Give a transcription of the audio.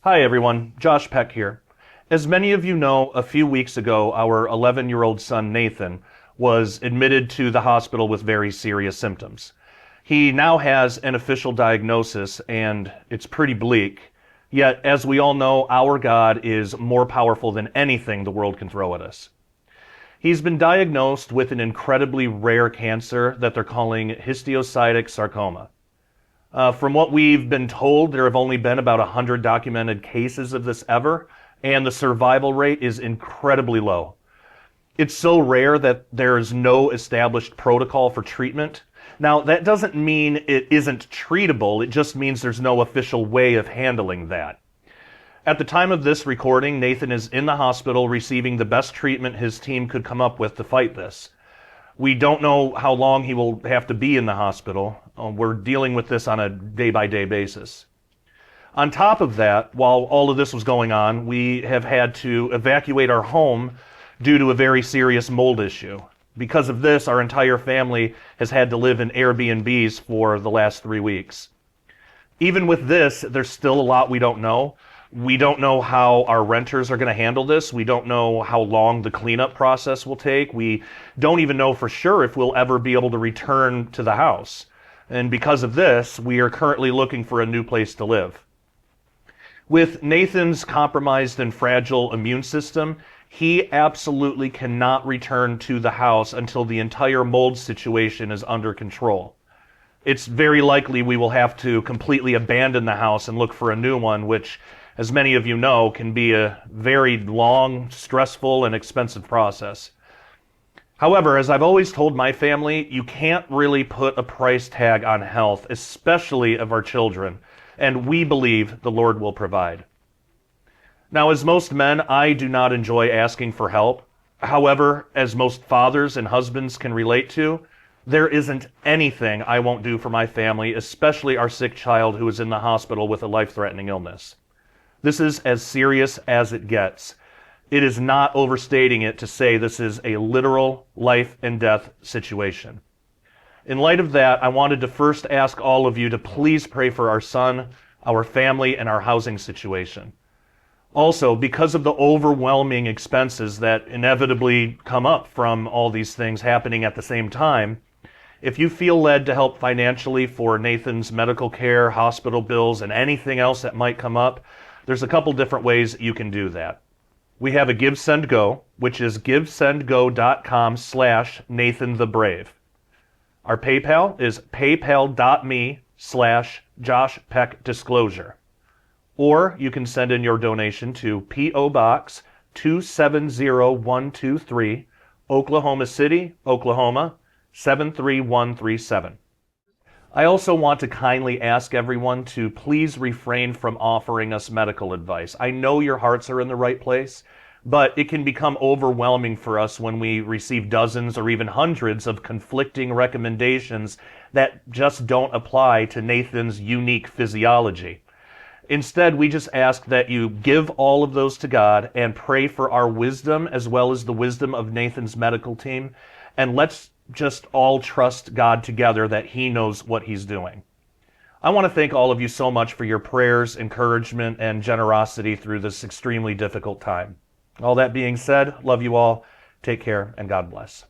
Hi everyone, Josh Peck here. As many of you know, a few weeks ago, our 11-year-old son Nathan was admitted to the hospital with very serious symptoms. He now has an official diagnosis, and it's pretty bleak. Yet, as we all know, our God is more powerful than anything the world can throw at us. He's been diagnosed with an incredibly rare cancer that they're calling histiocytic sarcoma. From what we've been told, there have only been about 100 documented cases of this ever, and the survival rate is incredibly low. It's so rare that there is no established protocol for treatment. Now, that doesn't mean it isn't treatable, it just means there's no official way of handling that. At the time of this recording, Nathan is in the hospital receiving the best treatment his team could come up with to fight this. We don't know how long he will have to be in the hospital. We're dealing with this on a day-by-day basis. On top of that, while all of this was going on, we have had to evacuate our home due to a very serious mold issue. Because of this, our entire family has had to live in Airbnbs for the last 3 weeks. Even with this, there's still a lot we don't know. We don't know how our renters are going to handle this. We don't know how long the cleanup process will take. We don't even know for sure if we'll ever be able to return to the house. And because of this, we are currently looking for a new place to live. With Nathan's compromised and fragile immune system, he absolutely cannot return to the house until the entire mold situation is under control. It's very likely we will have to completely abandon the house and look for a new one, which, as many of you know, can be a very long, stressful, and expensive process. However, as I've always told my family, you can't really put a price tag on health, especially of our children, and we believe the Lord will provide. Now, as most men, I do not enjoy asking for help. However, as most fathers and husbands can relate to, there isn't anything I won't do for my family, especially our sick child who is in the hospital with a life-threatening illness. This is as serious as it gets. It is not overstating it to say this is a literal life and death situation. In light of that, I wanted to first ask all of you to please pray for our son, our family, and our housing situation. Also, because of the overwhelming expenses that inevitably come up from all these things happening at the same time, if you feel led to help financially for Nathan's medical care, hospital bills, and anything else that might come up, there's a couple different ways you can do that. We have a Give, Send, Go, which is givesendgo.com/NathanTheBrave. Our PayPal is paypal.me/JoshPeckDisclosure. Or you can send in your donation to P.O. Box 270123, Oklahoma City, Oklahoma 73137. I also want to kindly ask everyone to please refrain from offering us medical advice. I know your hearts are in the right place, but it can become overwhelming for us when we receive dozens or even hundreds of conflicting recommendations that just don't apply to Nathan's unique physiology. Instead, we just ask that you give all of those to God and pray for our wisdom as well as the wisdom of Nathan's medical team, and let's just all trust God together that He knows what He's doing. I want to thank all of you so much for your prayers, encouragement, and generosity through this extremely difficult time. All that being said, love you all, take care, and God bless.